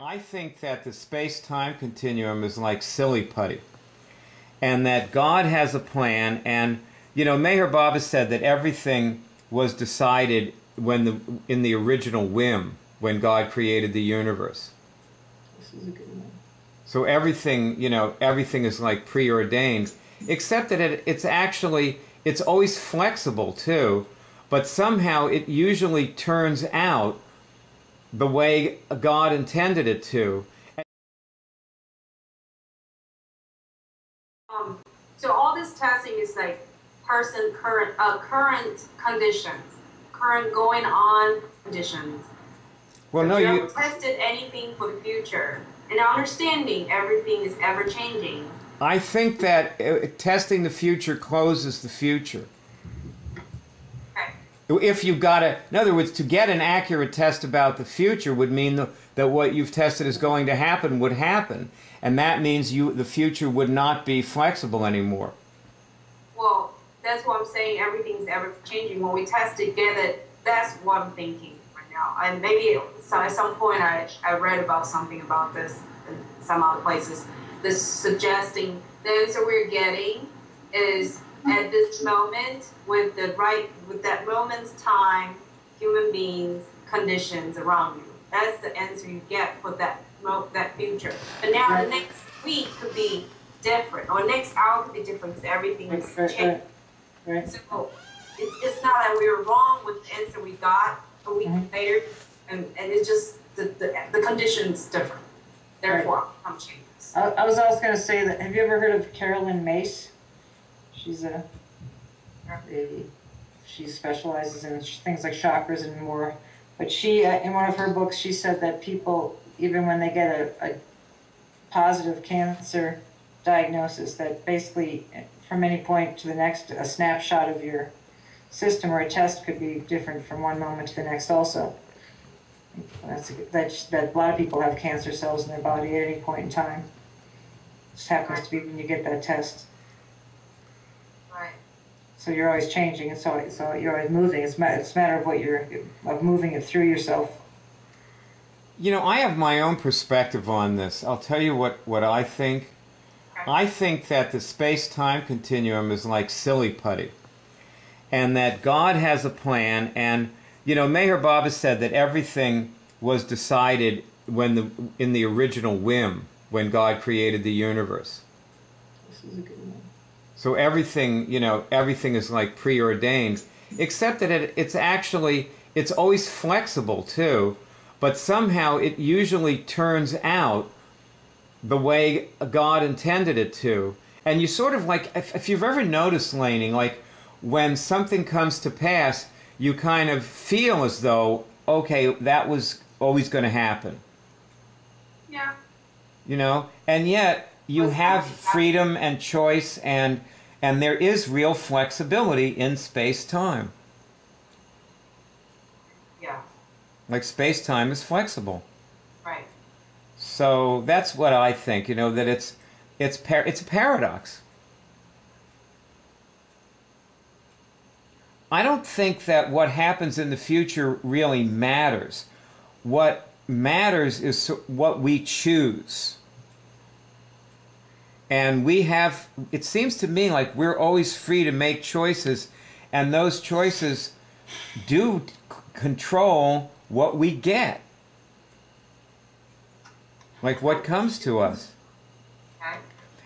I think that the space-time continuum is like silly putty, and that God has a plan. And Meher Baba said that everything was decided in the original whim when God created the universe. This is a good one. So everything, everything is like preordained, except that it's always flexible too, but somehow it usually turns out the way God intended it to. So all this testing is like current conditions, current going on conditions. Well, so no, you haven't tested anything for the future, and understanding everything is ever changing. I think that testing the future closes the future. If you've got in other words, to get an accurate test about the future would mean that what you've tested is going to happen would happen, and that means the future would not be flexible anymore. Well, that's what I'm saying. Everything's ever changing. When we test together, that's what I'm thinking right now. And maybe at some point I read about something about this in some other places. This suggesting the answer we're getting is at this moment, with that moment's time, human beings, conditions around you. That's the answer you get for that future. But now the next week could be different, or next hour could be different because everything is changing. Right. So it's not that we were wrong with the answer we got a week later, and it's just the conditions different. Therefore, I'm changing. I was also going to say that, have you ever heard of Carolyn Mace? She specializes in things like chakras and more. But she, in one of her books, she said that people, even when they get a positive cancer diagnosis, that basically from any point to the next, a snapshot of your system or a test could be different from one moment to the next also. That a lot of people have cancer cells in their body at any point in time. It just happens to be when you get that test. Right. So you're always changing, and so you're always moving. It's a matter of moving it through yourself. I have my own perspective on this. I'll tell you what I think. I think that the space-time continuum is like silly putty, and that God has a plan. And Meher Baba said that everything was decided in the original whim when God created the universe. This is a good one. So everything, everything is like preordained, except that it's always flexible too, but somehow it usually turns out the way God intended it to. And you sort of like, if you've ever noticed, Lainey, like when something comes to pass, you kind of feel as though, okay, that was always going to happen. Yeah. And yet you have freedom and choice, and there is real flexibility in space-time. Yeah. Like space-time is flexible. Right. So that's what I think, that it's a paradox. I don't think that what happens in the future really matters. What matters is what we choose. And it seems to me like we're always free to make choices, and those choices do control what we get. Like what comes to us. Okay.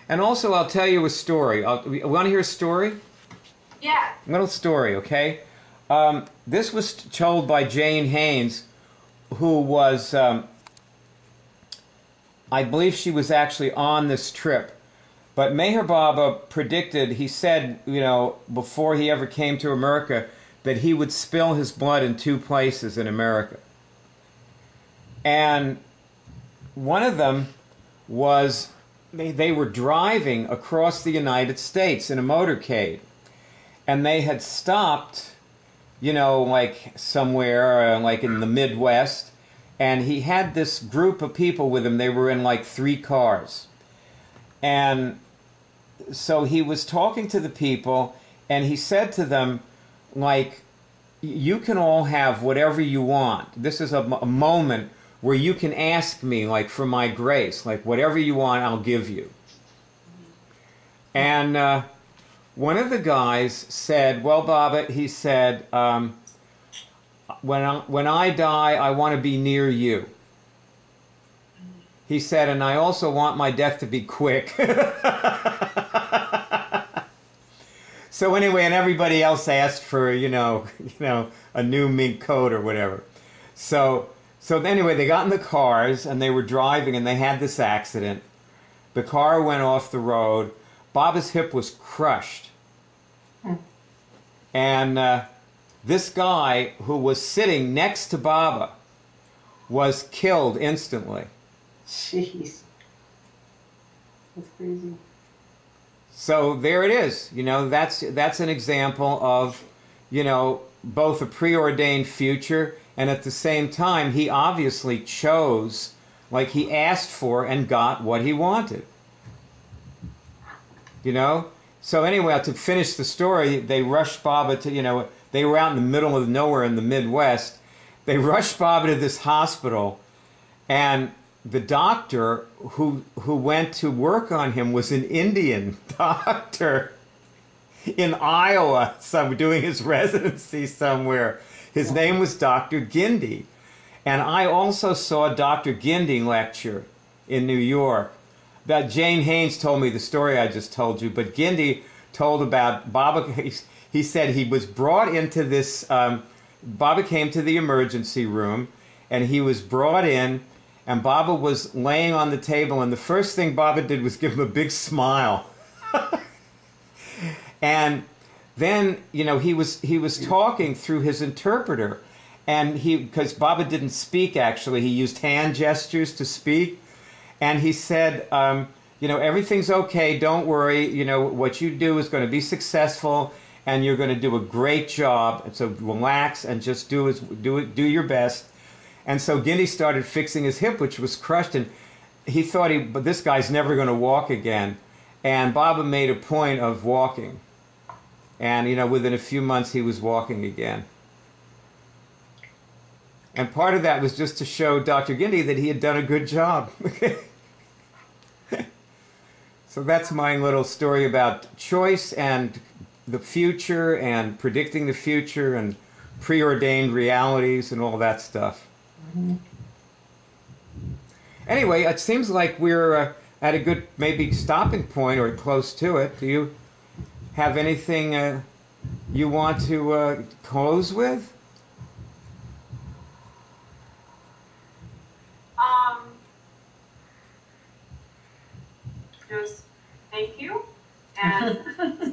And also, I'll tell you a story. Want to hear a story? Yeah. A little story, okay? This was told by Jane Haynes, who was, I believe she was actually on this trip. But Meher Baba predicted, he said, before he ever came to America, that he would spill his blood in 2 places in America. And one of them was, they were driving across the United States in a motorcade. And they had stopped, like somewhere, like in the Midwest. And he had this group of people with him. They were in like 3 cars. And so he was talking to the people, and he said to them, like, you can all have whatever you want. This is a moment where you can ask me, like, for my grace, like, whatever you want, I'll give you. And one of the guys said, well, Baba, he said, when I die, I want to be near you. He said, and I also want my death to be quick. So anyway, and everybody else asked for, you know, a new mink coat or whatever. So anyway, they got in the cars and they were driving and they had this accident. The car went off the road. Baba's hip was crushed. And this guy who was sitting next to Baba was killed instantly. Jeez. That's crazy. So there it is. You know, that's an example of, you know, both a preordained future, and at the same time, he obviously chose, like he asked for and got what he wanted. You know? So anyway, to finish the story, they rushed Baba to, you know, they were out in the middle of nowhere in the Midwest. They rushed Baba to this hospital, and the doctor who went to work on him was an Indian doctor in Iowa, doing his residency somewhere. His name was Dr. Gindey. And I also saw Dr. Gindey lecture in New York. That Jane Haynes told me the story I just told you, but Gindey told about Baba. He said he was brought into this, Baba came to the emergency room, and he was brought in, and Baba was laying on the table, and the first thing Baba did was give him a big smile. And then, you know, he was talking through his interpreter, and because Baba didn't speak actually, he used hand gestures to speak, and he said, you know, everything's okay, don't worry, you know, what you do is going to be successful, and you're going to do a great job, and so relax and just do your best. And so Gindey started fixing his hip, which was crushed, and he thought but this guy's never going to walk again. And Baba made a point of walking. And, you know, within a few months he was walking again. And part of that was just to show Dr. Gindey that he had done a good job. So that's my little story about choice and the future and predicting the future and preordained realities and all that stuff. Anyway, it seems like we're at a good maybe stopping point or close to it. Do you have anything you want to close with? Just thank you and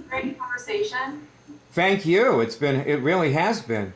great conversation. Thank you. It really has been.